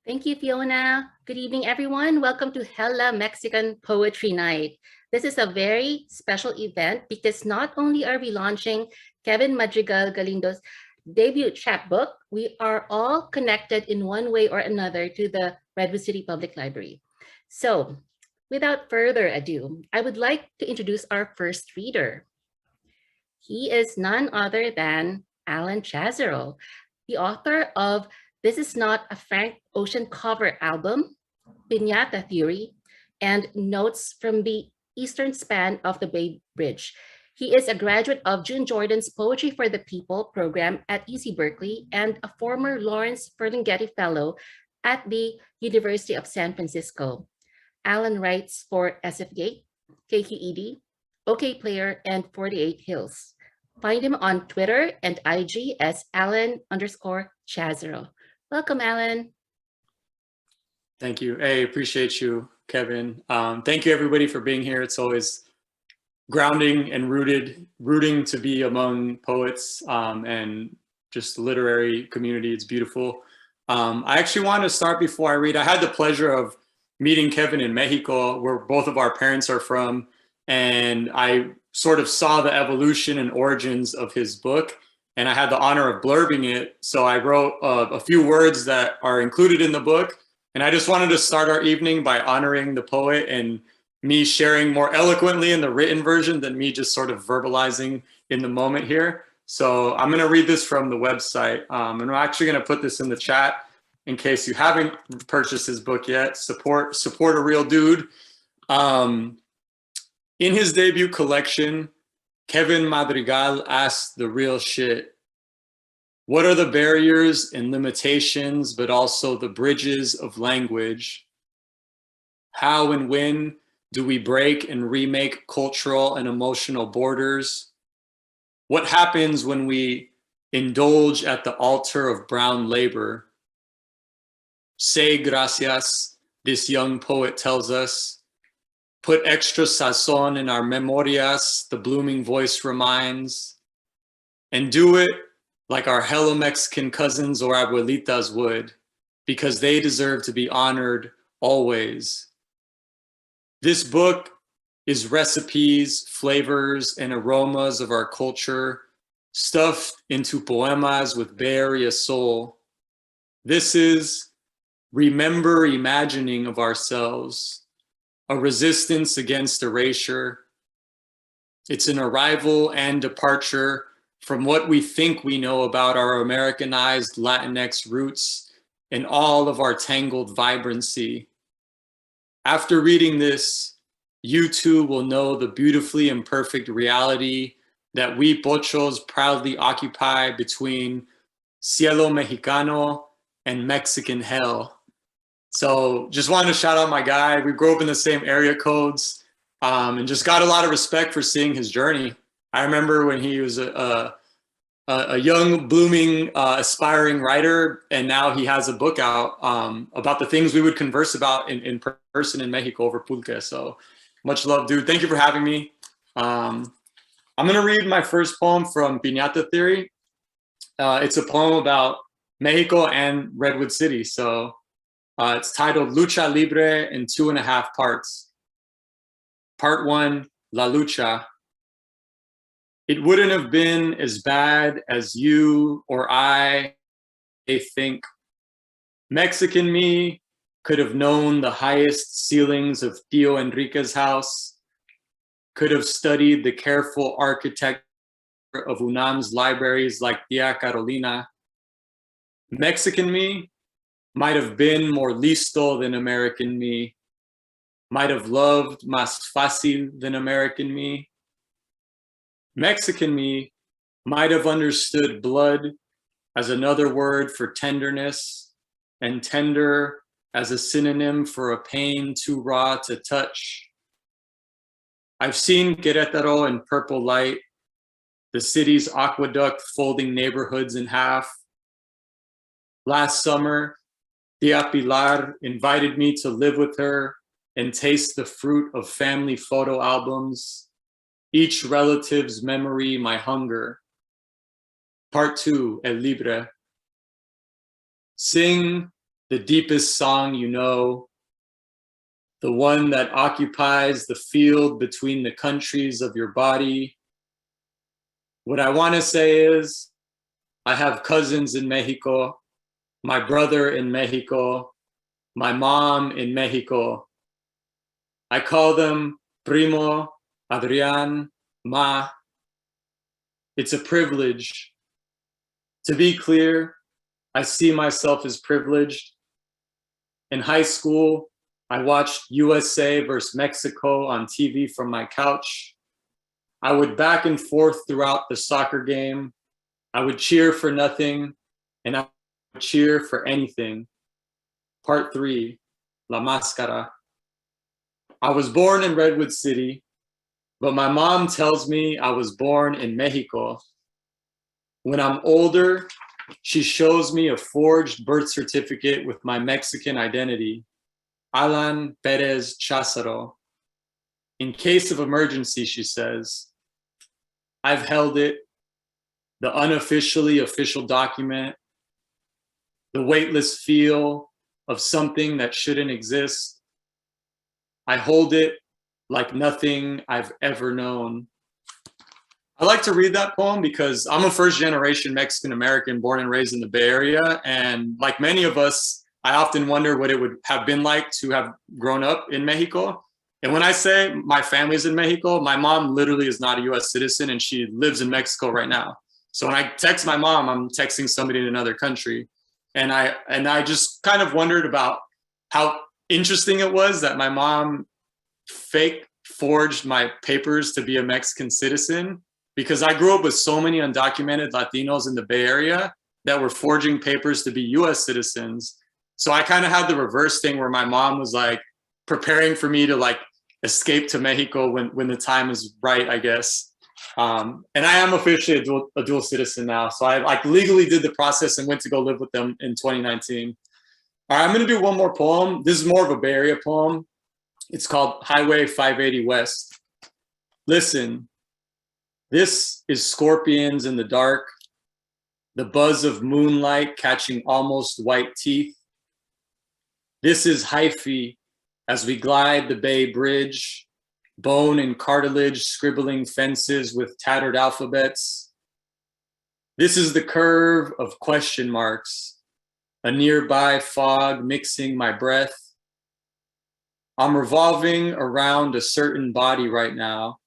Thank you, Fiona. Good evening, everyone. Welcome to Hella Mexican Poetry Night. This is a very special event because not only are we launching Kevin Madrigal Galindo's debut chapbook, we are all connected in one way or another to the Redwood City Public Library. So, without further ado, I would like to introduce our first reader. He is none other than Alan Chazaro, the author of This Is Not a Frank Ocean Cover album, Piñata Theory, and Notes from the Eastern Span of the Bay Bridge. He is a graduate of June Jordan's Poetry for the People program at UC Berkeley and a former Lawrence Ferlinghetti Fellow at the University of San Francisco. Alan writes for SF Gate, KQED, OK Player, and 48 Hills. Find him on Twitter and IG as Alan_Chazaro. Welcome, Alan. Thank you. Hey, appreciate you, Kevin. Thank you, everybody, for being here. It's always grounding and rooting to be among poets and just the literary community. It's beautiful. I actually want to start before I read. I had the pleasure of meeting Kevin in Mexico, where both of our parents are from, and I sort of saw the evolution and origins of his book, and I had the honor of blurbing it. So I wrote a few words that are included in the book, and I just wanted to start our evening by honoring the poet and me sharing more eloquently in the written version than me just sort of verbalizing in the moment here. So I'm going to read this from the website, and I'm actually going to put this in the chat in case you haven't purchased his book yet. Support a real dude. In his debut collection, Kevin Madrigal asked the real shit. What are the barriers and limitations, but also the bridges of language? How and when do we break and remake cultural and emotional borders? What happens when we indulge at the altar of brown labor? Say gracias, this young poet tells us. Put extra sazon in our memorias, the blooming voice reminds. And do it like our Hello Mexican cousins or abuelitas would, because they deserve to be honored always. This book is recipes, flavors, and aromas of our culture, stuffed into poemas with various soul. This is remember imagining of ourselves, a resistance against erasure. It's an arrival and departure from what we think we know about our Americanized Latinx roots and all of our tangled vibrancy. After reading this, you too will know the beautifully imperfect reality that we pochos proudly occupy between Cielo Mexicano and Mexican hell. So just wanted to shout out my guy. We grew up in the same area codes and just got a lot of respect for seeing his journey. I remember when he was a young, blooming, aspiring writer, and now he has a book out about the things we would converse about in person in Mexico over pulque. So much love, dude. Thank you for having me. I'm going to read my first poem from Piñata Theory. It's a poem about Mexico and Redwood City. So it's titled Lucha Libre in 2.5 parts. Part 1, La Lucha. It wouldn't have been as bad as you or I think. Mexican me could have known the highest ceilings of Tio Enrique's house, could have studied the careful architecture of UNAM's libraries like Tia Carolina. Mexican me might have been more listo than American me, might have loved más fácil than American me. Mexican me might have understood blood as another word for tenderness, and tender as a synonym for a pain too raw to touch. I've seen Querétaro in purple light, the city's aqueduct folding neighborhoods in half. Last summer, Tia Pilar invited me to live with her and taste the fruit of family photo albums, each relative's memory my hunger. Part 2, El Libre. Sing the deepest song you know, the one that occupies the field between the countries of your body. What I want to say is, I have cousins in Mexico, my brother in Mexico, my mom in Mexico. I call them Primo, Adrian, Ma. It's a privilege. To be clear, I see myself as privileged. In high school, I watched USA versus Mexico on TV from my couch. I would back and forth throughout the soccer game. I would cheer for nothing, and I would cheer for anything. Part 3, La Máscara. I was born in Redwood City, but my mom tells me I was born in Mexico. When I'm older, she shows me a forged birth certificate with my Mexican identity, Alan Perez Chazaro. In case of emergency, she says, I've held it, the unofficially official document, the weightless feel of something that shouldn't exist. I hold it like nothing I've ever known. I like to read that poem because I'm a first generation Mexican American born and raised in the Bay Area. And like many of us, I often wonder what it would have been like to have grown up in Mexico. And when I say my family's in Mexico, my mom literally is not a US citizen and she lives in Mexico right now. So when I text my mom, I'm texting somebody in another country. And I just kind of wondered about how interesting it was that my mom fake forged my papers to be a Mexican citizen, because I grew up with so many undocumented Latinos in the Bay Area that were forging papers to be US citizens. So I kind of had the reverse thing where my mom was like preparing for me to like escape to Mexico when the time is right, I guess. And I am officially a dual citizen now. So I like legally did the process and went to go live with them in 2019. All right, I'm gonna do one more poem. This is more of a Bay Area poem. It's called Highway 580 West. Listen, this is scorpions in the dark, the buzz of moonlight catching almost white teeth. This is hyphae as we glide the Bay Bridge, bone and cartilage scribbling fences with tattered alphabets. This is the curve of question marks, a nearby fog mixing my breath. I'm revolving around a certain body right now.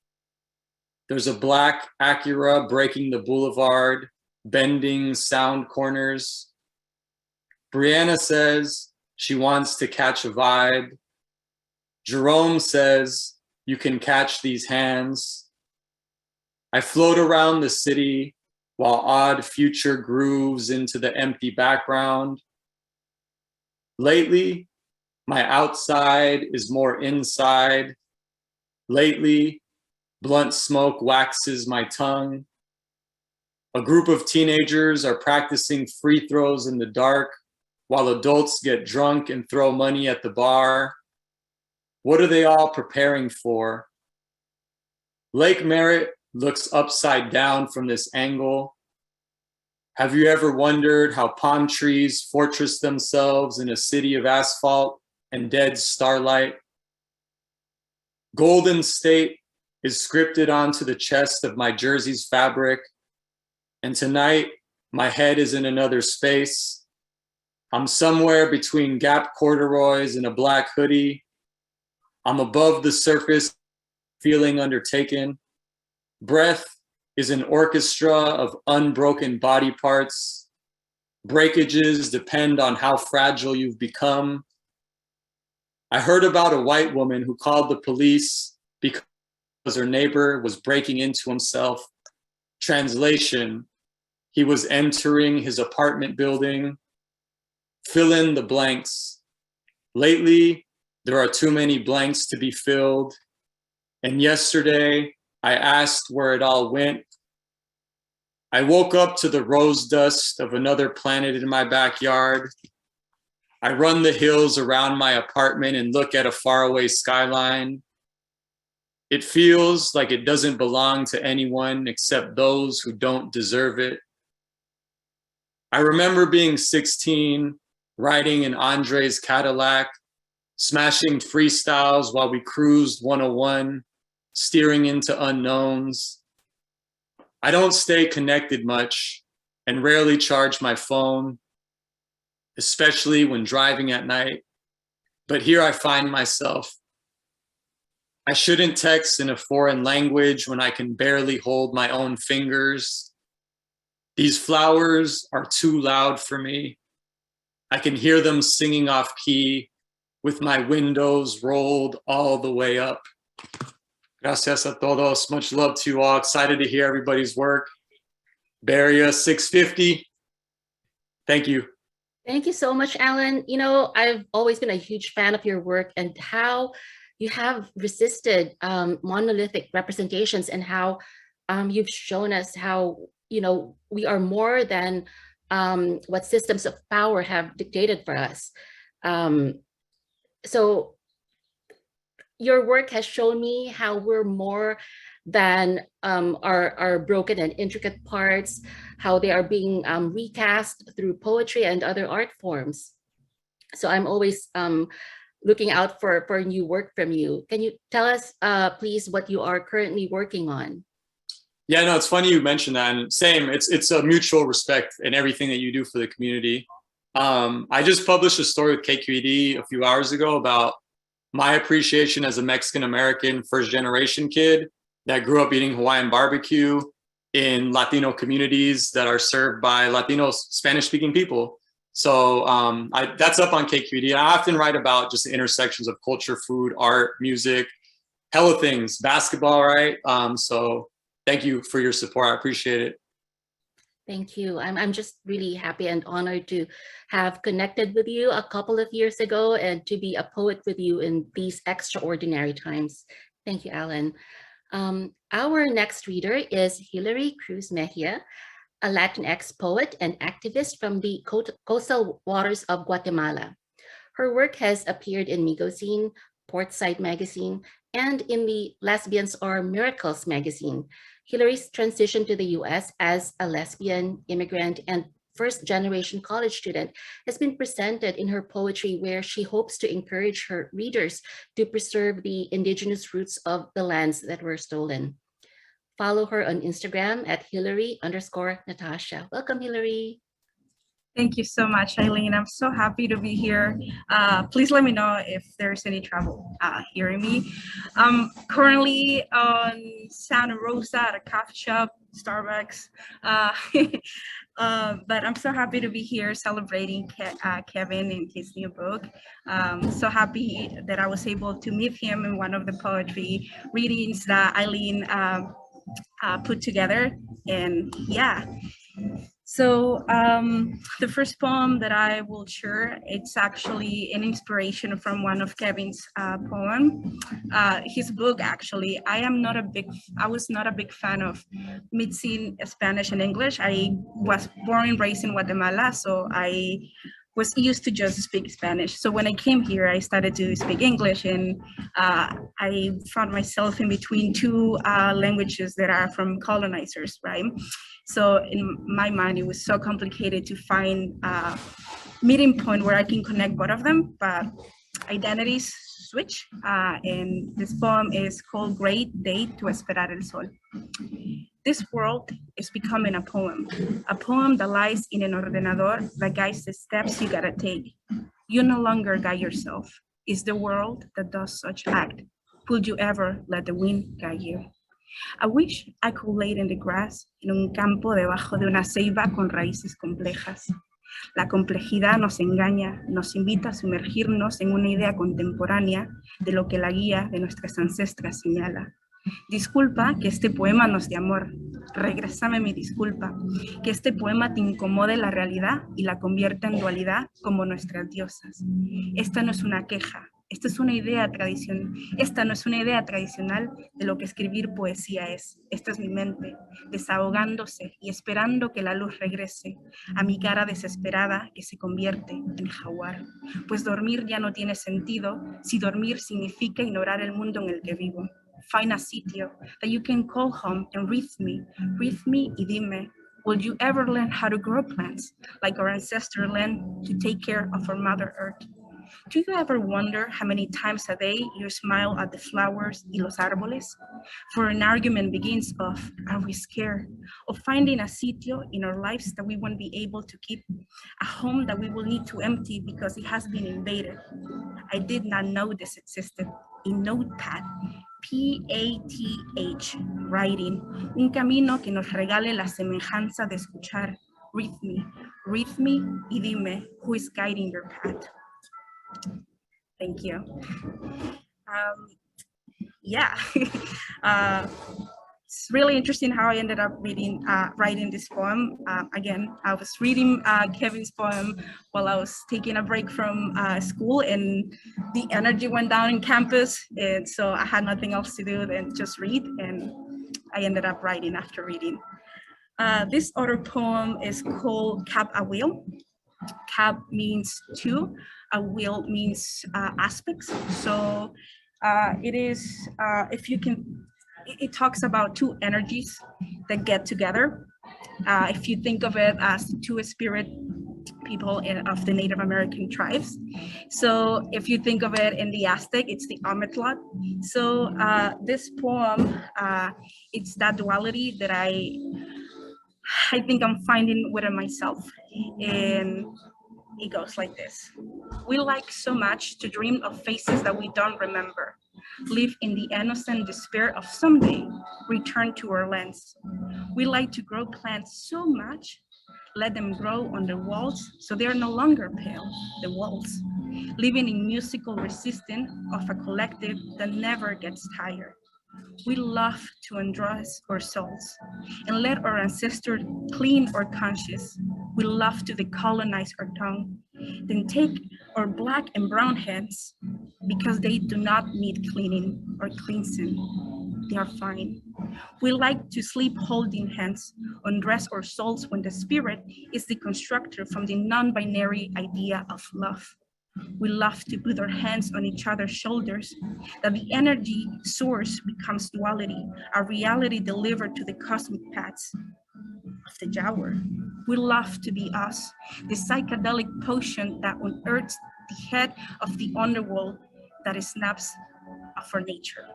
There's a black Acura breaking the boulevard, bending sound corners. Brianna says she wants to catch a vibe. Jerome says you can catch these hands. I float around the city while odd future grooves into the empty background. Lately, my outside is more inside. Lately, blunt smoke waxes my tongue. A group of teenagers are practicing free throws in the dark while adults get drunk and throw money at the bar. What are they all preparing for? Lake Merritt looks upside down from this angle. Have you ever wondered how palm trees fortress themselves in a city of asphalt and dead starlight? Golden State is scripted onto the chest of my jersey's fabric, and tonight my head is in another space. I'm somewhere between Gap corduroys and a black hoodie. I'm above the surface, feeling undertaken. Breath is an orchestra of unbroken body parts. Breakages depend on how fragile you've become. I heard about a white woman who called the police because her neighbor was breaking into himself. Translation, he was entering his apartment building. Fill in the blanks. Lately, there are too many blanks to be filled. And yesterday, I asked where it all went. I woke up to the rose dust of another planet in my backyard. I run the hills around my apartment and look at a faraway skyline. It feels like it doesn't belong to anyone except those who don't deserve it. I remember being 16 riding in Andre's Cadillac, smashing freestyles while we cruised 101, steering into unknowns. I don't stay connected much and rarely charge my phone, especially when driving at night. But here I find myself. I shouldn't text in a foreign language when I can barely hold my own fingers. These flowers are too loud for me. I can hear them singing off key with my windows rolled all the way up. Gracias a todos. Much love to you all. Excited to hear everybody's work. Beria 650. Thank you. Thank you so much, Alan. You know, I've always been a huge fan of your work and how you have resisted monolithic representations and how you've shown us how, you know, we are more than what systems of power have dictated for us. So your work has shown me how we're more than our broken and intricate parts, how they are being recast through poetry and other art forms. So I'm always looking out for new work from you. Can you tell us, please, what you are currently working on? Yeah, no, it's funny you mentioned that. And same, it's a mutual respect in everything that you do for the community. I just published a story with KQED a few hours ago about my appreciation as a Mexican-American first-generation kid that grew up eating Hawaiian barbecue in Latino communities that are served by Latino Spanish-speaking people. So that's up on KQED. I often write about just the intersections of culture, food, art, music, hella things, basketball, right? So thank you for your support. I appreciate it. Thank you. I'm just really happy and honored to have connected with you a couple of years ago and to be a poet with you in these extraordinary times. Thank you, Alan. Our next reader is Hilary Cruz Mejia, a Latinx poet and activist from the coastal waters of Guatemala. Her work has appeared in Migosine, Portside Magazine, and in the Lesbians Are Miracles magazine. Hilary's transition to the US as a lesbian, immigrant, and first-generation college student has been presented in her poetry, where she hopes to encourage her readers to preserve the indigenous roots of the lands that were stolen. Follow her on Instagram at Hilary_Natasha. Welcome, Hilary. Thank you so much, Aileen. I'm so happy to be here. Please let me know if there's any trouble hearing me. I'm currently on Santa Rosa at a coffee shop, Starbucks. But I'm so happy to be here celebrating Kevin and his new book. So happy that I was able to meet him in one of the poetry readings that Aileen put together. And yeah. So the first poem that I will share, it's actually an inspiration from one of Kevin's poem. His book, actually, I was not a big fan of mixing Spanish and English. I was born and raised in Guatemala, so I was used to just speak Spanish. So when I came here, I started to speak English, and I found myself in between two languages that are from colonizers, right? So in my mind, it was so complicated to find a meeting point where I can connect both of them, but identities switch. And this poem is called Great Day to Esperar el Sol. This world is becoming a poem that lies in an ordenador that guides the steps you gotta take. You no longer guide yourself. It's the world that does such act. Would you ever let the wind guide you? I wish I could lay in the grass, en un campo debajo de una ceiba con raíces complejas. La complejidad nos engaña, nos invita a sumergirnos en una idea contemporánea de lo que la guía de nuestras ancestras señala. Disculpa que este poema nos dé amor, regrésame mi disculpa, que este poema te incomode la realidad y la convierta en dualidad como nuestras diosas. Esta no es una queja, esta no es una idea tradicional de lo que escribir poesía es. Esta es mi mente, desahogándose y esperando que la luz regrese a mi cara desesperada que se convierte en jaguar. Pues dormir ya no tiene sentido si dormir significa ignorar el mundo en el que vivo. Find a sitio that you can call home and breathe me y dime, Will you ever learn how to grow plants like our ancestors learned to take care of our Mother Earth? Do you ever wonder how many times a day you smile at the flowers y los árboles? For an argument begins of, are we scared of finding a sitio in our lives that we won't be able to keep, a home that we will need to empty because it has been invaded? I did not know this existed. A notepad, PATH, writing, un camino que nos regale la semejanza de escuchar. Read me y dime who is guiding your path. Thank you. Yeah, it's really interesting how I ended up writing this poem. Again, I was reading Kevin's poem while I was taking a break from school, and the energy went down in campus, and so I had nothing else to do than just read, and I ended up writing after reading. This other poem is called Cap a Wheel. Cap means two, a wheel means aspects. So it is, if you can, it talks about two energies that get together. If you think of it as two spirit people of the Native American tribes. So if you think of it in the Aztec, it's the Ometlot. So this poem, it's that duality that I think I'm finding within myself. And it goes like this. We like so much to dream of faces that we don't remember, live in the innocent despair of someday return to our lands. We like to grow plants so much, let them grow on the walls so they are no longer pale, the walls, living in musical resistance of a collective that never gets tired. We love to undress our souls and let our ancestors clean our conscience. We love to decolonize our tongue, then take our black and brown hands because they do not need cleaning or cleansing. They are fine. We like to sleep holding hands, undress our souls when the spirit is the constructor from the non-binary idea of love. We love to put our hands on each other's shoulders, that the energy source becomes duality, a reality delivered to the cosmic paths of the Jaguar. We love to be us, the psychedelic potion that unearths the head of the underworld that snaps of our nature.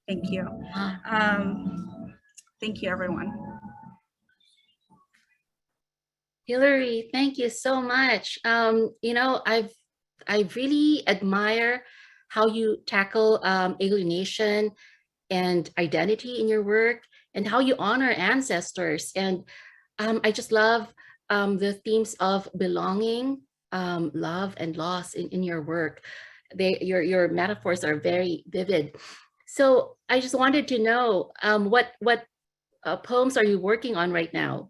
Thank you. Thank you, everyone. Hilary, thank you so much. You know, I really admire how you tackle alienation and identity in your work, and how you honor ancestors. And I just love the themes of belonging, love, and loss in your work. Your metaphors are very vivid. So I just wanted to know what poems are you working on right now?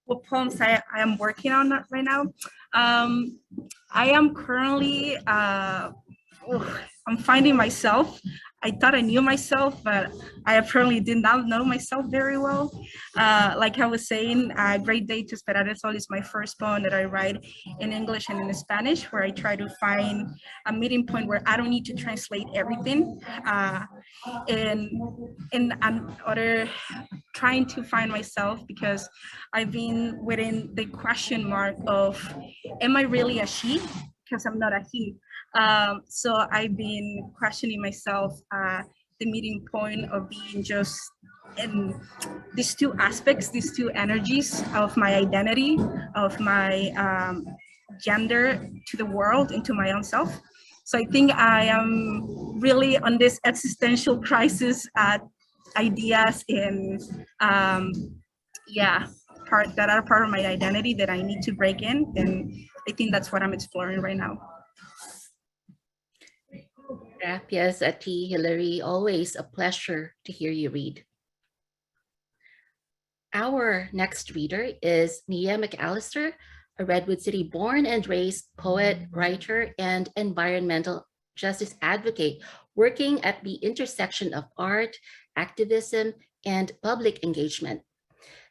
What poems I am working on right now? I am currently, I'm finding myself. I thought I knew myself, but I apparently did not know myself very well. Like I was saying, Great Day to Esperar el Sol is my first poem that I write in English and in Spanish, where I try to find a meeting point where I don't need to translate everything. In order trying to find myself, because I've been within the question mark of, am I really a she? Because I'm not a he. So I've been questioning myself, the meeting point of being just in these two aspects, these two energies of my identity, of my gender to the world and to my own self. So I think I am really on this existential crisis ideas in, that are part of my identity that I need to break in. And I think that's what I'm exploring right now. Gracias a ti, Hilary. Always a pleasure to hear you read. Our next reader is Mejia McAllister, a Redwood City born and raised poet, writer, and environmental justice advocate, working at the intersection of art, activism, and public engagement.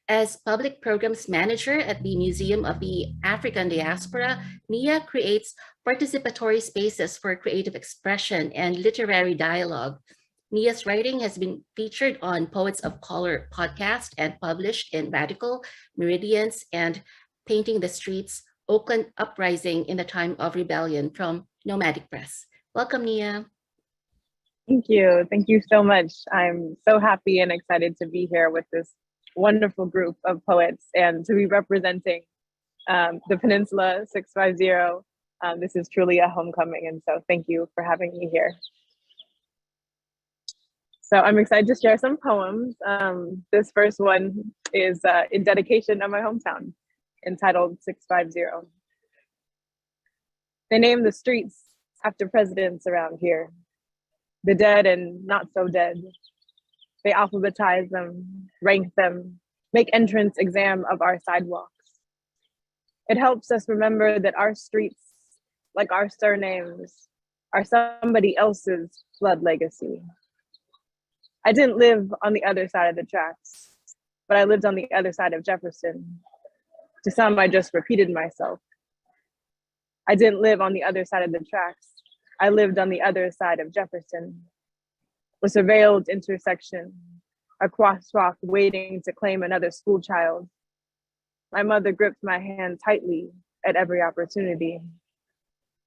As public programs manager at the Museum of the African Diaspora, Mejia creates participatory spaces for creative expression and literary dialogue, Nia's writing has been featured on Poets of Color podcast and published in Radical, Meridians, and Painting the Streets, Oakland Uprising in the Time of Rebellion from Nomadic Press. Welcome, Nia. Thank you. Thank you so much. I'm so happy and excited to be here with this wonderful group of poets and to be representing the Peninsula 650. This is truly a homecoming, and so thank you for having me here. So I'm excited to share some poems. This first one is in dedication of my hometown, entitled 650. They name the streets after presidents around here, the dead and not so dead. They alphabetize them, rank them, make entrance exam of our sidewalks. It helps us remember that our streets, like our surnames, are somebody else's blood legacy. I didn't live on the other side of the tracks, but I lived on the other side of Jefferson. To some, I just repeated myself. I didn't live on the other side of the tracks. I lived on the other side of Jefferson, a surveilled intersection, a crosswalk waiting to claim another school child. My mother gripped my hand tightly at every opportunity.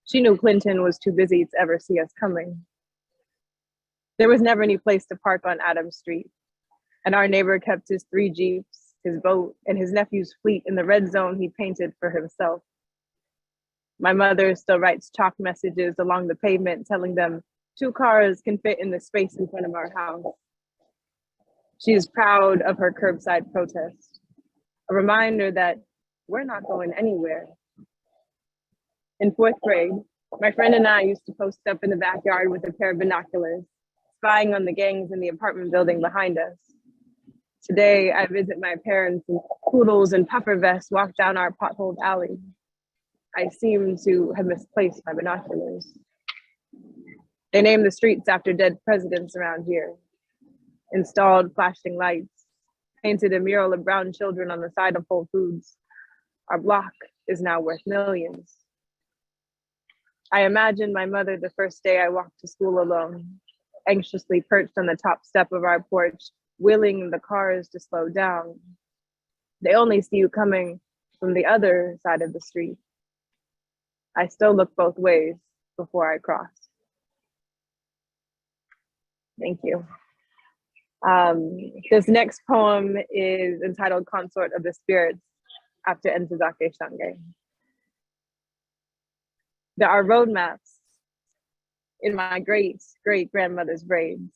She knew Clinton was too busy to ever see us coming. There was never any place to park on Adams Street, and our neighbor kept his 3 Jeeps, his boat, and his nephew's fleet in the red zone he painted for himself. My mother still writes chalk messages along the pavement telling them 2 cars can fit in the space in front of our house. She is proud of her curbside protest, a reminder that we're not going anywhere. In 4th grade, my friend and I used to post up in the backyard with a pair of binoculars, spying on the gangs in the apartment building behind us. Today, I visit my parents and poodles and puffer vests walk down our potholed alley. I seem to have misplaced my binoculars. They named the streets after dead presidents around here, installed flashing lights, painted a mural of brown children on the side of Whole Foods. Our block is now worth millions. I imagine my mother the first day I walked to school alone, anxiously perched on the top step of our porch, willing the cars to slow down. They only see you coming from the other side of the street. I still look both ways before I cross. Thank you. This next poem is entitled Consort of the Spirits, after Ntozake Shange. There are road maps in my great-great-grandmother's braids.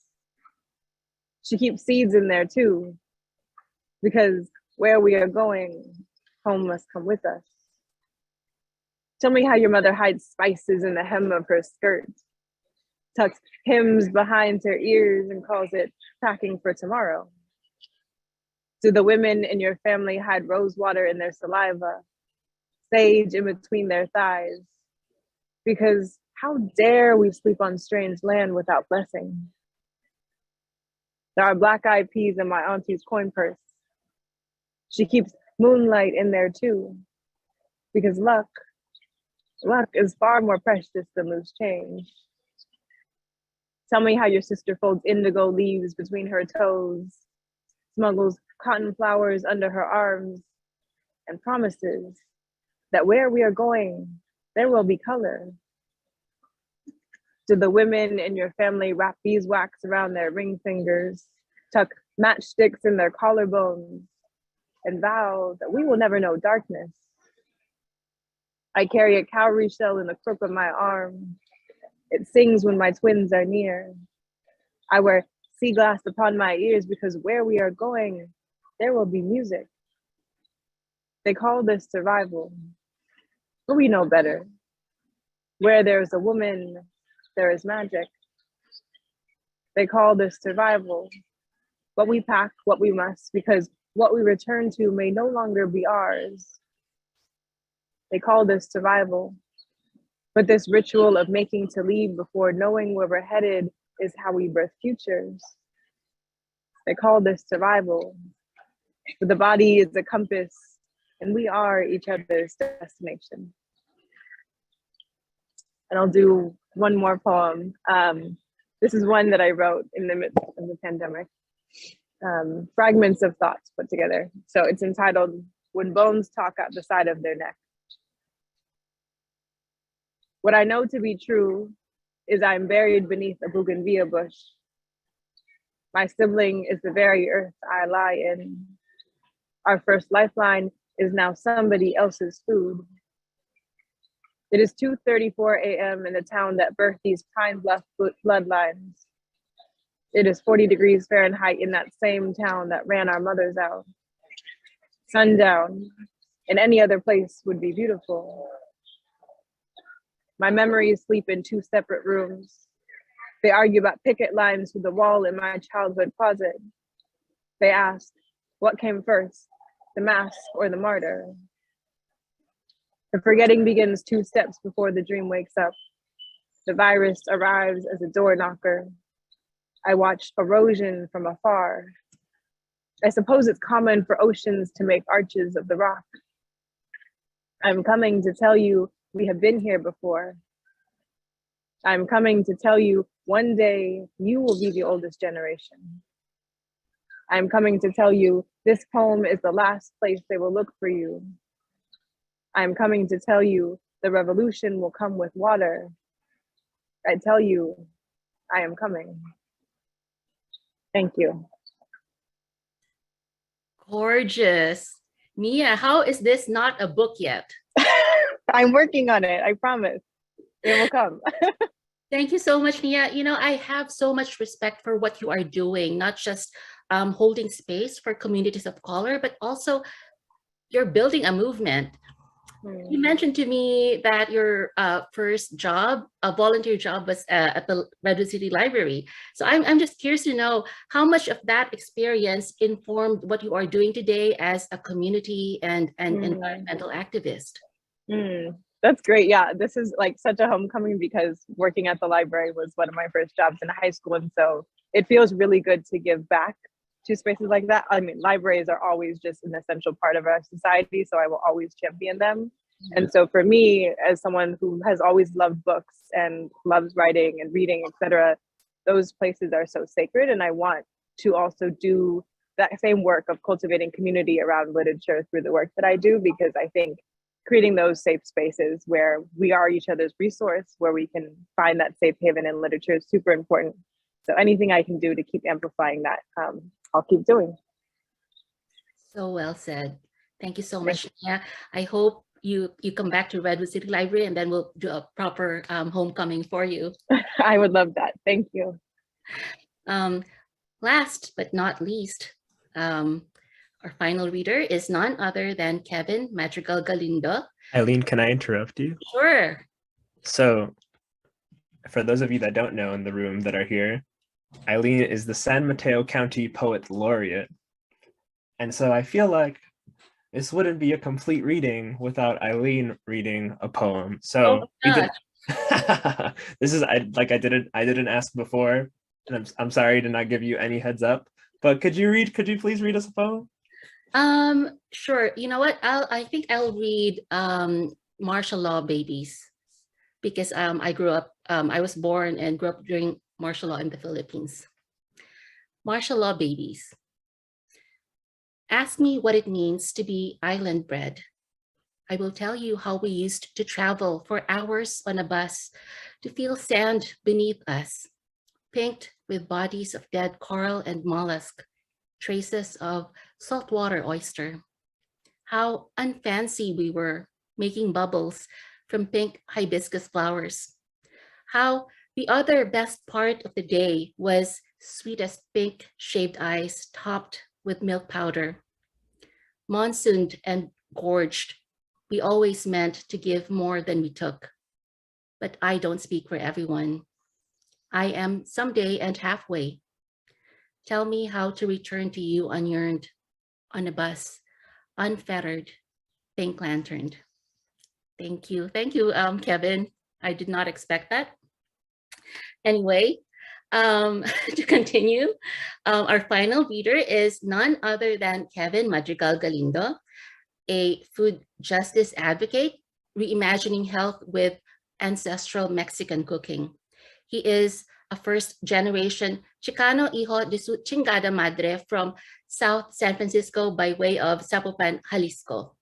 She keeps seeds in there too, because where we are going, home must come with us. Tell me how your mother hides spices in the hem of her skirt, tucks hymns behind her ears and calls it packing for tomorrow. Do the women in your family hide rose water in their saliva, sage in between their thighs? Because how dare we sleep on strange land without blessing? There are black-eyed peas in my auntie's coin purse. She keeps moonlight in there too, because luck is far more precious than loose change. Tell me how your sister folds indigo leaves between her toes, smuggles cotton flowers under her arms, and promises that where we are going, there will be color. Do the women in your family wrap beeswax around their ring fingers, tuck matchsticks in their collarbones, and vow that we will never know darkness? I carry a cowrie shell in the crook of my arm. It sings when my twins are near. I wear sea glass upon my ears because where we are going, there will be music. They call this survival, but we know better. Where there is a woman, there is magic. They call this survival, but we pack what we must because what we return to may no longer be ours. They call this survival, but this ritual of making to leave before knowing where we're headed is how we birth futures. They call this survival, but the body is a compass and we are each other's destination. And I'll do one more poem. This is one that I wrote in the midst of the pandemic. Fragments of thoughts put together. So it's entitled, When Bones Talk Out the Side of Their Neck. What I know to be true is I'm buried beneath a bougainvillea bush. My sibling is the very earth I lie in. Our first lifeline is now somebody else's food. It is 2:34 a.m. in the town that birthed these Pine Bluff bloodlines. It is 40 degrees Fahrenheit in that same town that ran our mothers out. Sundown in any other place would be beautiful. My memories sleep in two separate rooms. They argue about picket lines through the wall in my childhood closet. They ask, what came first, the mask or the martyr? The forgetting begins 2 steps before the dream wakes up. The virus arrives as a door knocker. I watch erosion from afar. I suppose it's common for oceans to make arches of the rock. I'm coming to tell you we have been here before. I'm coming to tell you one day you will be the oldest generation. I'm coming to tell you this poem is the last place they will look for you. I'm coming to tell you the revolution will come with water. I tell you, I am coming. Thank you. Gorgeous. Mia, how is this not a book yet? I'm working on it, I promise. It will come. Thank you so much, Mia. You know, I have so much respect for what you are doing, not just holding space for communities of color, but also you're building a movement. You mentioned to me that your first job, a volunteer job, was at the Redwood City Library. So I'm just curious to know how much of that experience informed what you are doing today as a community and environmental activist. That's great. Yeah, this is like such a homecoming because working at the library was one of my first jobs in high school. And so it feels really good to give back to spaces like that. I mean, libraries are always just an essential part of our society, so I will always champion them. And so for me, as someone who has always loved books and loves writing and reading, etc., those places are so sacred. And I want to also do that same work of cultivating community around literature through the work that I do, because I think creating those safe spaces where we are each other's resource, where we can find that safe haven in literature is super important. So anything I can do to keep amplifying that, I'll keep doing. So well said. Thank you so much, Mia. I hope you come back to Redwood City Library and then we'll do a proper homecoming for you. I would love that. Thank you. Last but not least, our final reader is none other than Kevin Madrigal Galindo. Aileen, can I interrupt you? Sure. So, for those of you that don't know in the room that are here, Aileen is the San Mateo County Poet Laureate. And so I feel like this wouldn't be a complete reading without Aileen reading a poem. So this is I didn't ask before, and I'm sorry to not give you any heads up. But could you please read us a poem? Sure. You know what? I think I'll read Martial Law Babies, because I was born and grew up during martial law in the Philippines. Martial Law Babies. Ask me what it means to be island bred. I will tell you how we used to travel for hours on a bus to feel sand beneath us, pinked with bodies of dead coral and mollusk, traces of saltwater oyster. How unfancy we were, making bubbles from pink hibiscus flowers. How the other best part of the day was sweetest pink shaved ice topped with milk powder. Monsooned and gorged, we always meant to give more than we took. But I don't speak for everyone. I am someday and halfway. Tell me how to return to you unyearned, on a bus, unfettered, pink lanterned. Thank you. Thank you, Kevin. I did not expect that. Anyway, to continue, our final reader is none other than Kevin Madrigal Galindo, a food justice advocate, reimagining health with ancestral Mexican cooking. He is a first-generation Chicano hijo de su chingada madre from South San Francisco by way of Zapopan, Jalisco.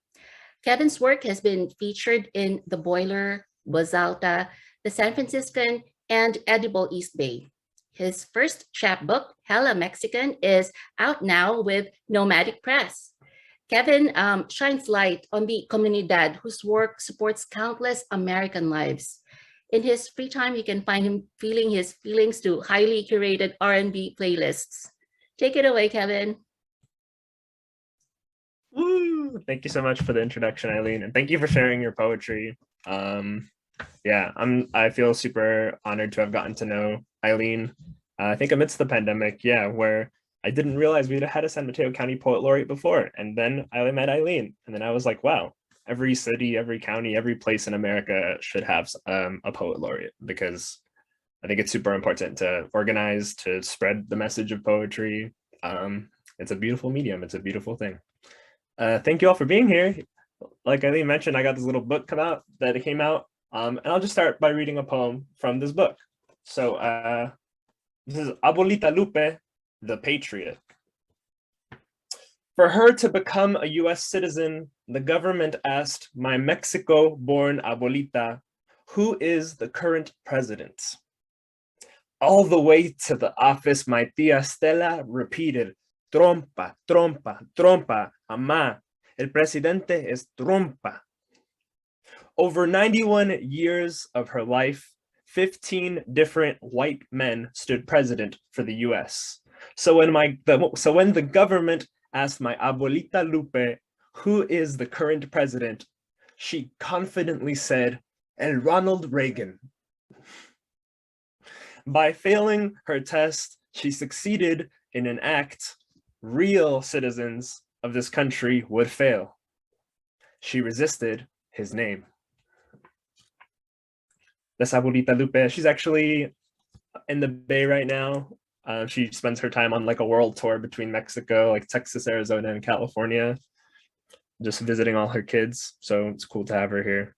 Kevin's work has been featured in The Boiler, Voz Alta, The San Franciscan, and Edible East Bay. His first chapbook, Hella Mexican, is out now with Nomadic Press. Kevin shines light on the comunidad whose work supports countless American lives. In his free time, you can find him feeling his feelings to highly curated R&B playlists. Take it away, Kevin. Woo! Thank you so much for the introduction, Aileen, and thank you for sharing your poetry. Yeah, I feel super honored to have gotten to know Aileen. I think amidst the pandemic, yeah, where I didn't realize we'd had a San Mateo County Poet Laureate before, and then I met Aileen, and then I was like, wow, every city, every county, every place in America should have a Poet Laureate, because I think it's super important to organize, to spread the message of poetry. It's a beautiful medium. It's a beautiful thing. Thank you all for being here. Like Aileen mentioned, I got this little book that came out, and I'll just start by reading a poem from this book. So this is Abuelita Lupe, the Patriot. For her to become a US citizen, the government asked my Mexico-born abuelita, who is the current president? All the way to the office, my tia Stella repeated, trompa, trompa, trompa, mamá, el presidente es trompa. Over 91 years of her life, 15 different white men stood president for the US. So when the government asked my abuelita Lupe, who is the current president, she confidently said, El Ronald Reagan. By failing her test, she succeeded in an act real citizens of this country would fail. She resisted his name. That's Abuelita Lupe. She's actually in the Bay right now. She spends her time on like a world tour between Mexico, like Texas, Arizona, and California, just visiting all her kids. So it's cool to have her here.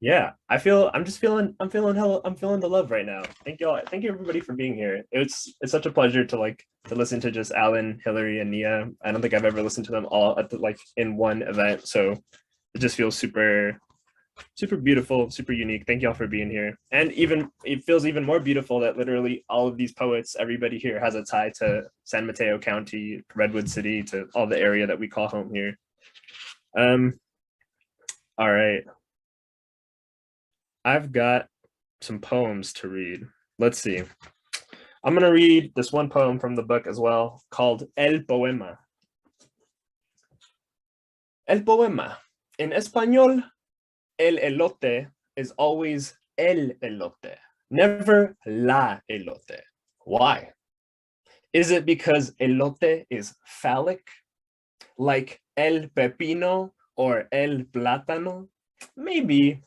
Yeah, I'm feeling the love right now. Thank you all. Thank you everybody for being here. It's such a pleasure to listen to just Alan, Hilary, and Nia. I don't think I've ever listened to them all at in one event. So it just feels super beautiful, super unique. Thank you all for being here. And it feels even more beautiful that literally all of these poets, everybody here has a tie to San Mateo County, Redwood City, to all the area that we call home here. All right. I've got some poems to read. Let's see. I'm going to read this one poem from the book as well, called El Poema. El Poema. In Español, el elote is always el elote, never la elote. Why? Is it because elote is phallic, like el pepino or el plátano? Maybe.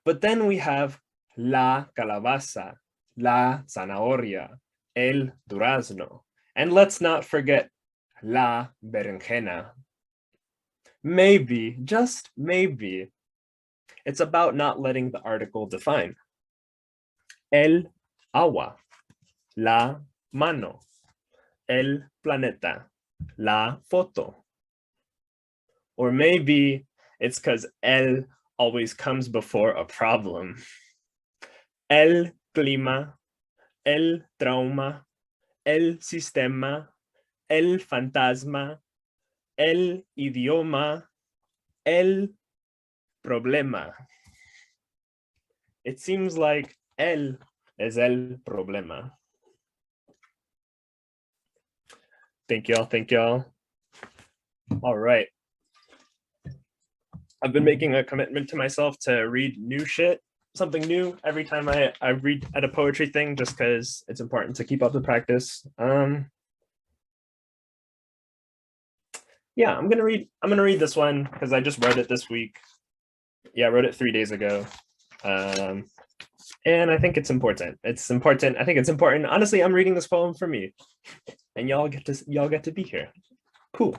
But then we have la calabaza, la zanahoria, el durazno, and let's not forget la berenjena. Maybe, just maybe, it's about not letting the article define. El agua, la mano, el planeta, la foto. Or maybe it's because el always comes before a problem. El clima, el trauma, el sistema, el fantasma, el idioma, el problema. It seems like él es el problema. Thank y'all, thank y'all. All right. I've been making a commitment to myself to read new shit, something new every time I read at a poetry thing, just because it's important to keep up the practice. Yeah, I'm gonna read this one because I just wrote it this week. Yeah, I wrote it 3 days ago. And I think it's important. It's important. I think it's important. Honestly, I'm reading this poem for me. And y'all get to be here. Cool.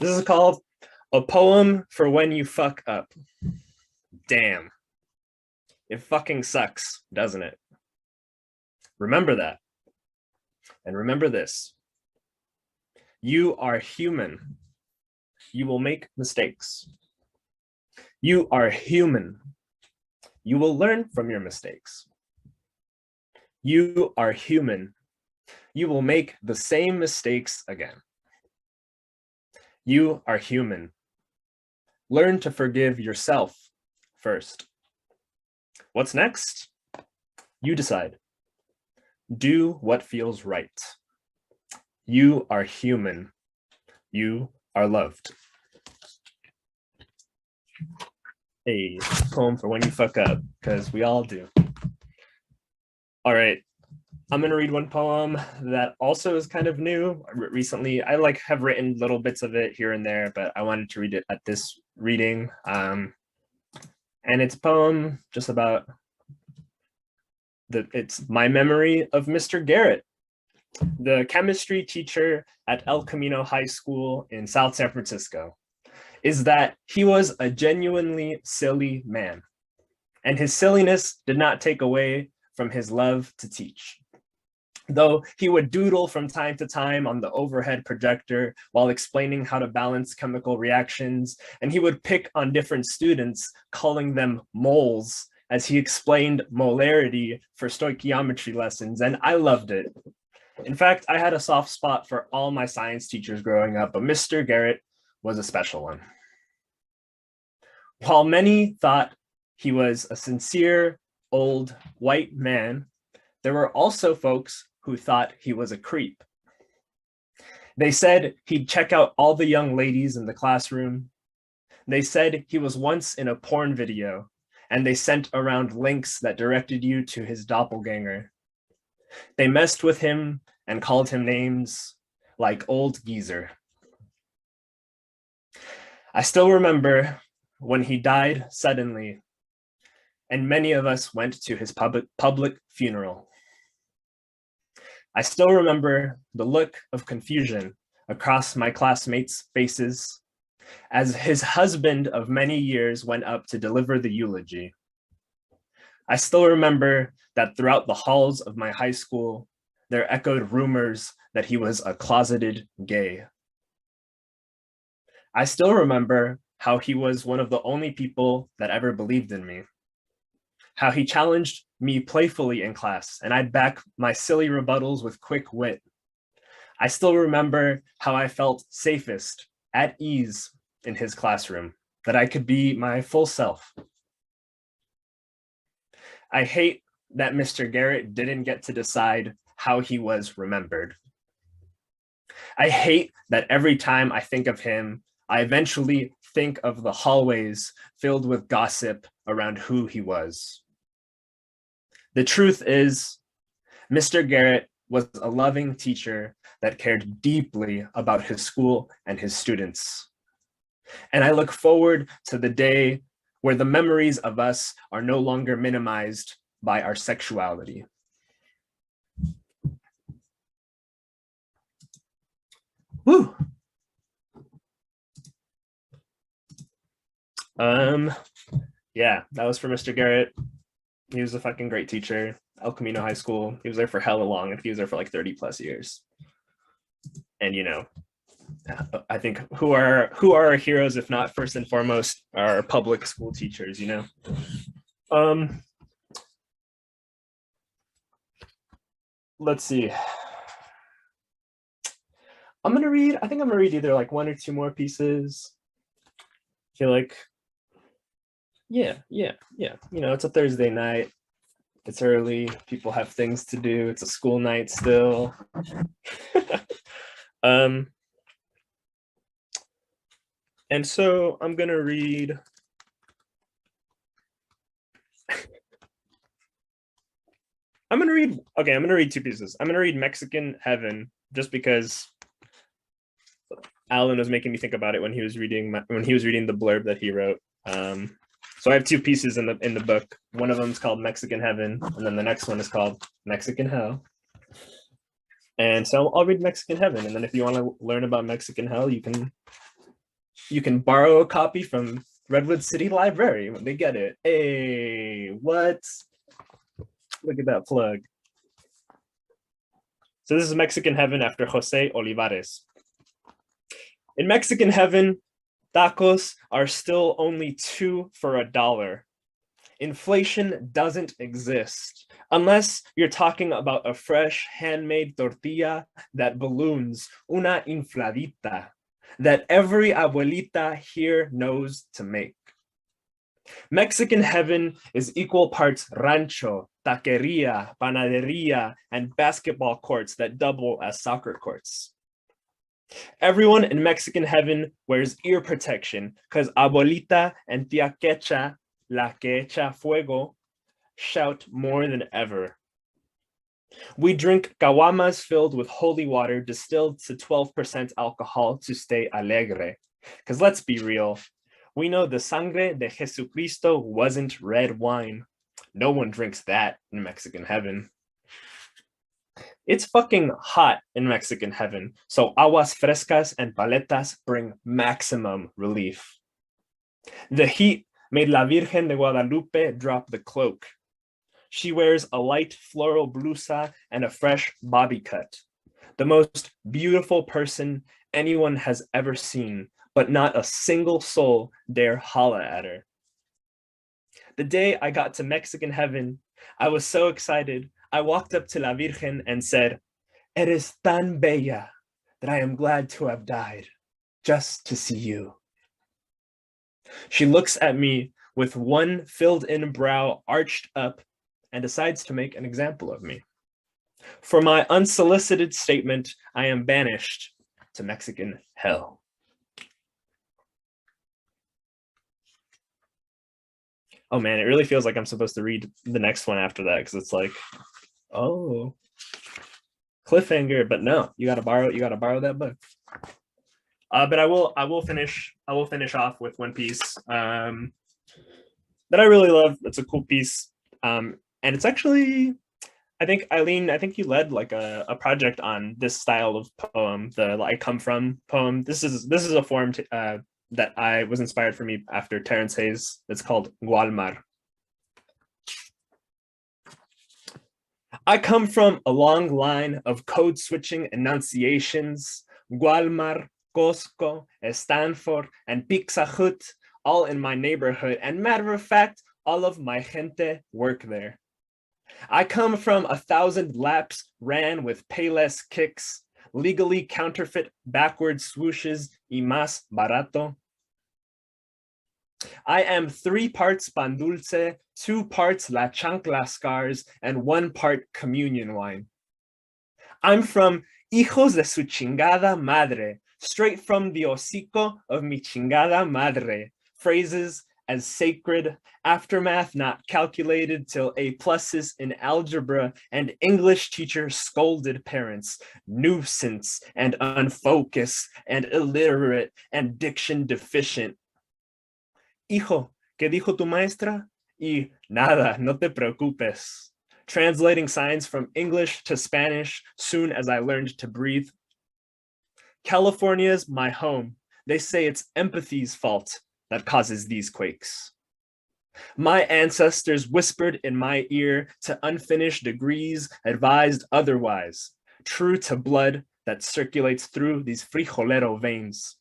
This is called A Poem for When You Fuck Up. Damn. It fucking sucks, doesn't it? Remember that. And remember this. You are human. You will make mistakes. You are human. You will learn from your mistakes. You are human. You will make the same mistakes again. You are human. Learn to forgive yourself first. What's next? You decide. Do what feels right. You are human. You are loved. A poem for when you fuck up, because we all do. All right, I'm gonna read one poem that also is kind of new. Recently, I have written little bits of it here and there, but I wanted to read it at this reading. And it's a poem just about it's my memory of Mr. Garrett, the chemistry teacher at El Camino High School in South San Francisco, is that he was a genuinely silly man, and his silliness did not take away from his love to teach. Though he would doodle from time to time on the overhead projector while explaining how to balance chemical reactions, and he would pick on different students, calling them moles, as he explained molarity for stoichiometry lessons, and I loved it. In fact, I had a soft spot for all my science teachers growing up, but Mr. Garrett was a special one. While many thought he was a sincere, old, white man, there were also folks who thought he was a creep. They said he'd check out all the young ladies in the classroom. They said he was once in a porn video, and they sent around links that directed you to his doppelganger. They messed with him and called him names like Old Geezer. I still remember when he died suddenly, and many of us went to his public funeral. I still remember the look of confusion across my classmates' faces as his husband of many years went up to deliver the eulogy. I still remember that throughout the halls of my high school, there echoed rumors that he was a closeted gay. I still remember how he was one of the only people that ever believed in me, how he challenged me playfully in class, and I'd back my silly rebuttals with quick wit. I still remember how I felt safest, at ease in his classroom, that I could be my full self. I hate that Mr. Garrett didn't get to decide how he was remembered. I hate that every time I think of him, I eventually think of the hallways filled with gossip around who he was. The truth is, Mr. Garrett was a loving teacher that cared deeply about his school and his students. And I look forward to the day where the memories of us are no longer minimized by our sexuality. Woo! Yeah, that was for Mr. Garrett. He was a fucking great teacher. El Camino High School. He was there for hella long, and he was there for like 30 plus years. And you know, I think who are our heroes if not first and foremost our public school teachers, you know? Let's see. I think I'm gonna read either like one or two more pieces. I feel like, yeah. You know, it's a Thursday night. It's early. People have things to do. It's a school night still. And so I'm gonna read. I'm gonna read two pieces. I'm gonna read Mexican Heaven just because Alan was making me think about it when he was reading the blurb that he wrote. So I have two pieces in the book. One of them is called Mexican Heaven, and then the next one is called Mexican Hell. And so I'll read Mexican Heaven, and then if you want to learn about Mexican Hell, you can borrow a copy from Redwood City Library when they get it. Hey, what? Look at that plug. So this is Mexican Heaven after Jose Olivares. In Mexican Heaven, tacos are still only 2 for $1. Inflation doesn't exist unless you're talking about a fresh handmade tortilla that balloons, una infladita, that every abuelita here knows to make. Mexican Heaven is equal parts rancho, taqueria, panaderia, and basketball courts that double as soccer courts. Everyone in Mexican Heaven wears ear protection because abuelita and tia Quecha, la que echa fuego, shout more than ever. We drink caguamas filled with holy water distilled to 12% alcohol to stay alegre. Because let's be real, we know the sangre de Jesucristo wasn't red wine. No one drinks that in Mexican Heaven. It's fucking hot in Mexican Heaven, so aguas frescas and paletas bring maximum relief. The heat made La Virgen de Guadalupe drop the cloak. She wears a light floral blusa and a fresh bobby cut. The most beautiful person anyone has ever seen, but not a single soul dare holla at her. The day I got to Mexican Heaven, I was so excited. I walked up to La Virgen and said, "Eres tan bella that I am glad to have died just to see you." She looks at me with one filled-in brow arched up and decides to make an example of me. For my unsolicited statement, I am banished to Mexican hell. Oh man, it really feels like I'm supposed to read the next one after that because it's like, oh, cliffhanger. But no, you gotta borrow that book. But I will finish off with one piece that I really love. It's a cool piece, and it's actually, I think Aileen, you led like a project on this style of poem, the I Come From poem. This is a form that I was inspired for me after Terence Hayes. It's called Gualmar. I come from a long line of code switching enunciations, Gualmar, Costco, Stanford, and Pizza Hut, all in my neighborhood. And matter of fact, all of my gente work there. I come from 1,000 laps ran with Payless kicks, legally counterfeit backward swooshes y más barato. I am 3 parts pan dulce, 2 parts la chancla scars, and 1 part communion wine. I'm from hijos de su chingada madre, straight from the hocico of mi chingada madre. Phrases as sacred, aftermath not calculated till A+ in algebra, and English teacher scolded parents, nuisance and unfocused and illiterate and diction deficient. Hijo, ¿qué dijo tu maestra? Y nada, no te preocupes. Translating signs from English to Spanish soon as I learned to breathe. California's my home. They say it's empathy's fault that causes these quakes. My ancestors whispered in my ear to unfinished degrees, advised otherwise, true to blood that circulates through these frijolero veins.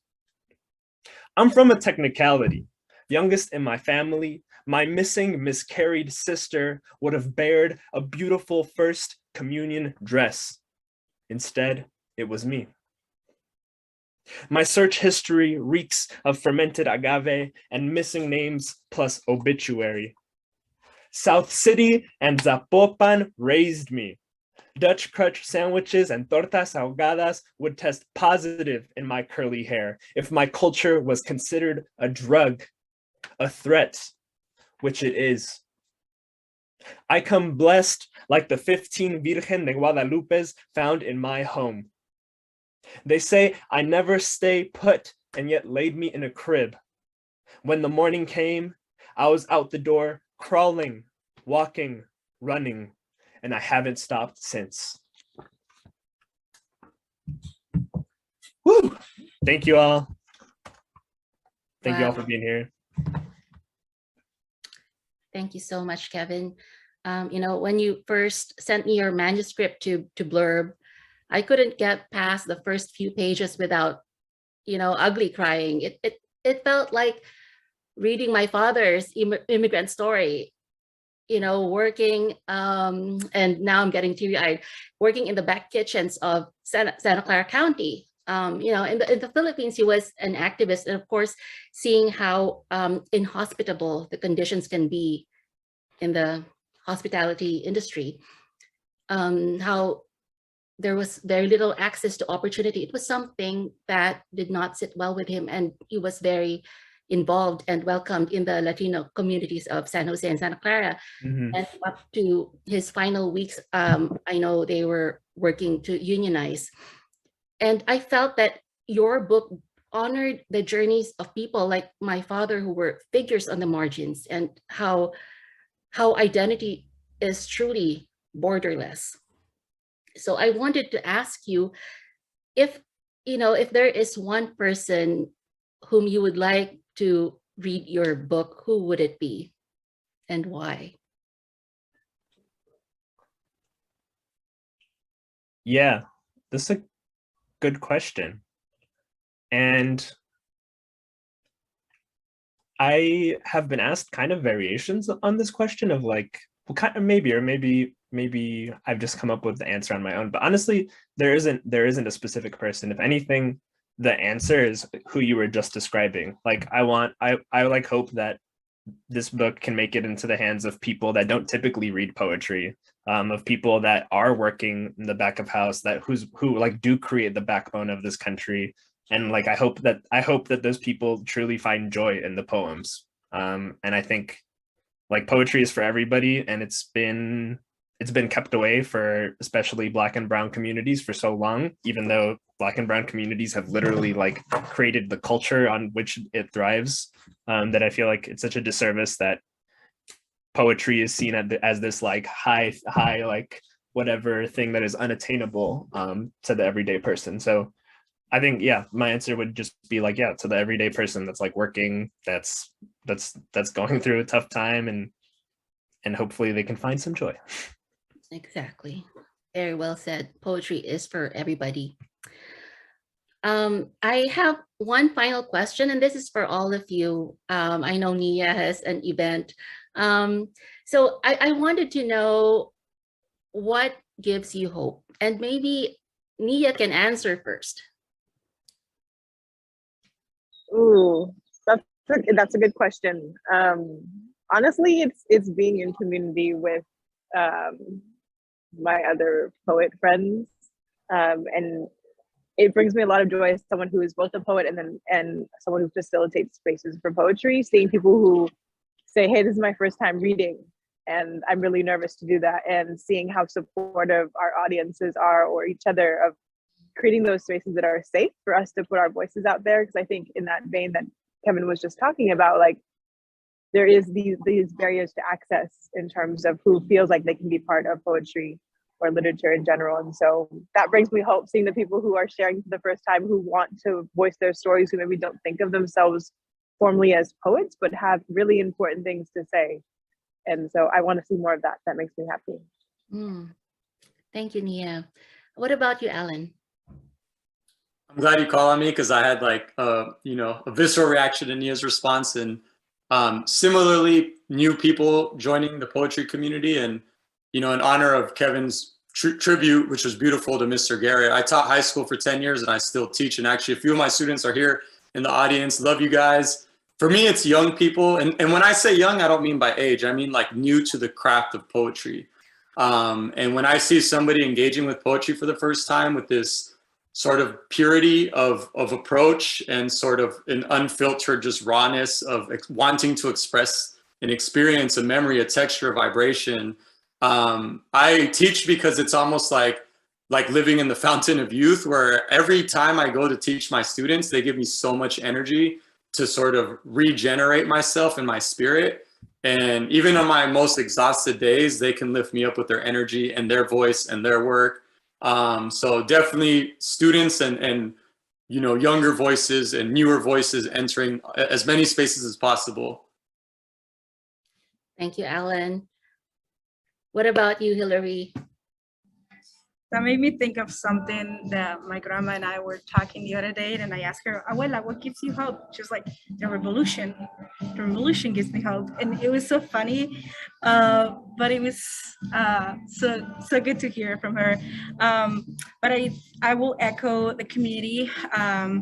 I'm from a technicality. Youngest in my family, my missing, miscarried sister would have bared a beautiful first communion dress. Instead, it was me. My search history reeks of fermented agave and missing names plus obituary. South City and Zapopan raised me. Dutch crutch sandwiches and tortas ahogadas would test positive in my curly hair if my culture was considered a drug, a threat, which it is. I come blessed like the 15 Virgen de Guadalupes found in my home. They say I never stay put and yet laid me in a crib. When the morning came, I was out the door, crawling, walking, running, and I haven't stopped since. Woo! Thank you all. Thank you all for being here. Thank you so much, Kevin. When you first sent me your manuscript to Blurb, I couldn't get past the first few pages without, ugly crying. It felt like reading my father's immigrant story, working, and now I'm getting teary-eyed, working in the back kitchens of Santa Clara County. In the Philippines, he was an activist, and of course, seeing how inhospitable the conditions can be in the hospitality industry, how there was very little access to opportunity. It was something that did not sit well with him, and he was very involved and welcomed in the Latino communities of San Jose and Santa Clara. And up to his final weeks, I know they were working to unionize. And I felt that your book honored the journeys of people like my father, who were figures on the margins, and how identity is truly borderless. So I wanted to ask you if there is one person whom you would like to read your book, who would it be and why? Yeah, this is a good question. And I have been asked kind of variations on this question of like, well, kind of maybe I've just come up with the answer on my own. But honestly, there isn't a specific person. If anything, the answer is who you were just describing. Like I like hope that this book can make it into the hands of people that don't typically read poetry, of people that are working in the back of house, who like do create the backbone of this country. And like I hope that those people truly find joy in the poems. And I think like poetry is for everybody, and it's been kept away for especially Black and Brown communities for so long, even though Black and Brown communities have literally like created the culture on which it thrives, that I feel like it's such a disservice that poetry is seen as this like high like whatever thing that is unattainable to the everyday person. So I think, yeah, my answer would just be like, yeah, to the everyday person that's like working, that's going through a tough time, and hopefully they can find some joy. Exactly. Very well said. Poetry is for everybody. I have one final question, and this is for all of you. I know Nia has an event. So I wanted to know what gives you hope, and maybe Nia can answer first. Ooh, that's a good question. Honestly, it's being in community with my other poet friends, and it brings me a lot of joy as someone who is both a poet and someone who facilitates spaces for poetry. Seeing people who say, "Hey, this is my first time reading, and I'm really nervous to do that," and seeing how supportive our audiences are, or each other, of creating those spaces that are safe for us to put our voices out there. Because I think in that vein that Kevin was just talking about, like there is these barriers to access in terms of who feels like they can be part of poetry or literature in general. And so that brings me hope, seeing the people who are sharing for the first time, who want to voice their stories, who maybe don't think of themselves formally as poets, but have really important things to say. And so I want to see more of that. That makes me happy. Thank you, Nia. What about you, Alan? I'm glad you called on me, because I had like a visceral reaction to Nia's response, and similarly new people joining the poetry community. And in honor of Kevin's tribute, which was beautiful, to Mr. Garrett, I taught high school for 10 years and I still teach. And actually a few of my students are here in the audience. Love you guys. For me, it's young people. And when I say young, I don't mean by age. I mean like new to the craft of poetry. And when I see somebody engaging with poetry for the first time with this sort of purity of approach and sort of an unfiltered just rawness of wanting to express an experience, a memory, a texture, a vibration, I teach because it's almost like living in the fountain of youth, where every time I go to teach my students, they give me so much energy to sort of regenerate myself and my spirit. And even on my most exhausted days, they can lift me up with their energy and their voice and their work. So definitely students and younger voices and newer voices entering as many spaces as possible. Thank you, Alan. What about you, Hilary? That made me think of something that my grandma and I were talking the other day, and I asked her, Abuela, what gives you hope? She was like, the revolution. The revolution gives me hope. And it was so funny, but it was so good to hear from her. But I will echo the community. I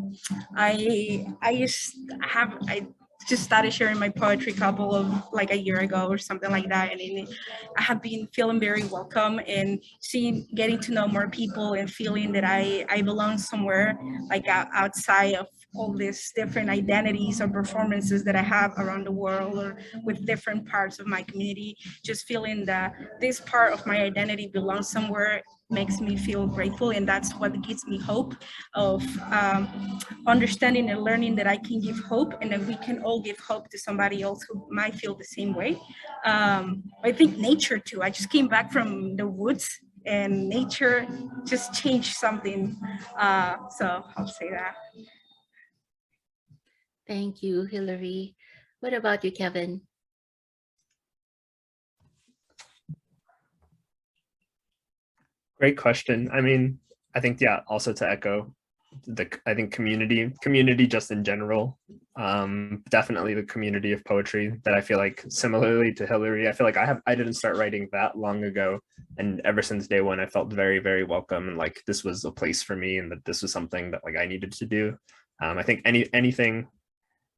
just started sharing my poetry couple of like a year ago or something like that, and I have been feeling very welcome and getting to know more people and feeling that I belong somewhere like outside of all these different identities or performances that I have around the world or with different parts of my community. Just feeling that this part of my identity belongs somewhere makes me feel grateful, and that's what gives me hope of understanding and learning that I can give hope, and that we can all give hope to somebody else who might feel the same way. I think nature too. I just came back from the woods, and nature just changed something. So I'll say that. Thank you, Hilary. What about you, Kevin? Great question. I mean, I think, yeah, also to echo, I think community just in general, definitely the community of poetry that I feel like similarly to Hilary, I feel like I didn't start writing that long ago. And ever since day one, I felt very, very welcome. And like, this was a place for me, and that this was something that like I needed to do. I think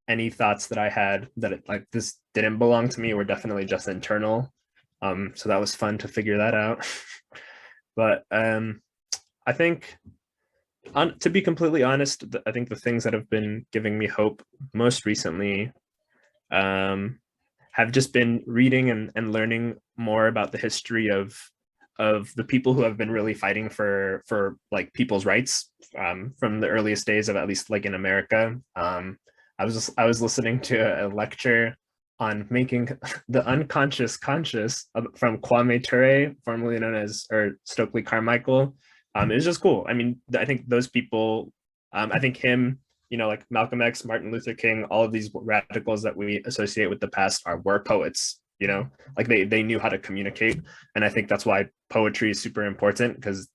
any thoughts that I had that like this didn't belong to me were definitely just internal. So that was fun to figure that out. But I think, to be completely honest, I think the things that have been giving me hope most recently have just been reading and learning more about the history of the people who have been really fighting for like people's rights from the earliest days of, at least like in America. I was listening to a lecture on making the unconscious conscious from Kwame Ture, formerly known as, or Stokely Carmichael. It was just cool. I mean, I think those people, I think him, you know, like Malcolm X, Martin Luther King, all of these radicals that we associate with the past were poets, you know, like they knew how to communicate. And I think that's why poetry is super important, because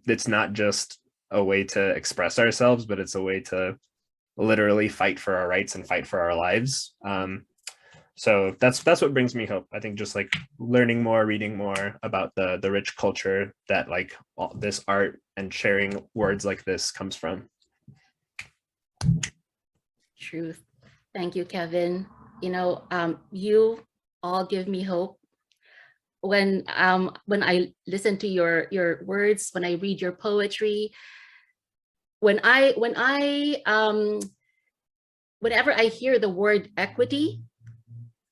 it's not just a way to express ourselves, but it's a way to literally fight for our rights and fight for our lives. So that's what brings me hope. I think just like learning more, reading more about the rich culture that like all this art and sharing words like this comes from. Truth. Thank you, Kevin. You know, you all give me hope. When I listen to your words, when I read your poetry, whenever I hear the word equity,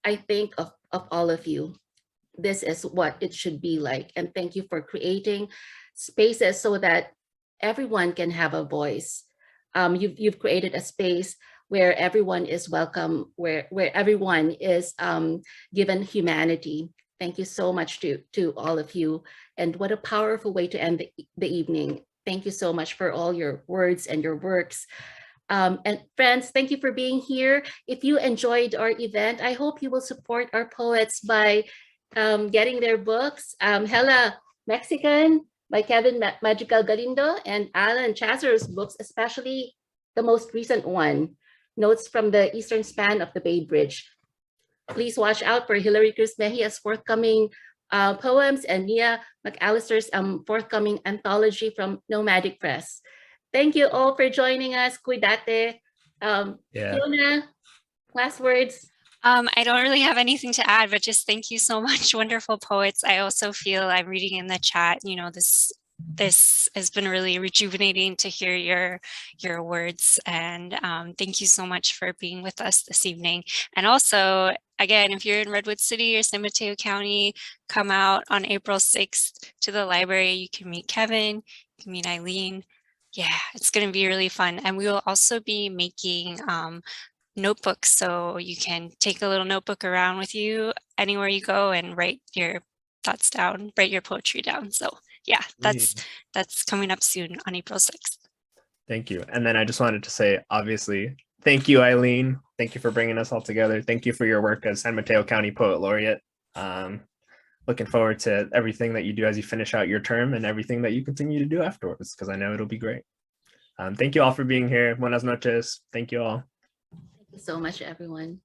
I think of all of you. This is what it should be like. And thank you for creating spaces so that everyone can have a voice. You've created a space where everyone is welcome, where everyone is given humanity. Thank you so much to all of you. And what a powerful way to end the evening. Thank you so much for all your words and your works. And friends, thank you for being here. If you enjoyed our event, I hope you will support our poets by getting their books. Hella Mexican by Kevin Madrigal Galindo, and Alan Chazaro's books, especially the most recent one, Notes from the Eastern Span of the Bay Bridge. Please watch out for Hilary Cruz Mejia's forthcoming poems and Mia McAllister's forthcoming anthology from Nomadic Press. Thank you all for joining us. Cuidate. Fiona, last words. I don't really have anything to add, but just thank you so much, wonderful poets. I also feel, I'm reading in the chat, you know, this has been really rejuvenating to hear your words, and thank you so much for being with us this evening. And also, again, if you're in Redwood City or San Mateo County, come out on April 6th to the library. You can meet Kevin, you can meet Aileen. Yeah, it's going to be really fun. And we will also be making notebooks, so you can take a little notebook around with you anywhere you go and write your thoughts down, write your poetry down. So yeah, that's coming up soon on April 6th. Thank you. And then I just wanted to say, obviously, thank you, Aileen. Thank you for bringing us all together. Thank you for your work as San Mateo County Poet Laureate. Looking forward to everything that you do as you finish out your term and everything that you continue to do afterwards, because I know it'll be great. Thank you all for being here. Buenas noches. Thank you all. Thank you so much, everyone.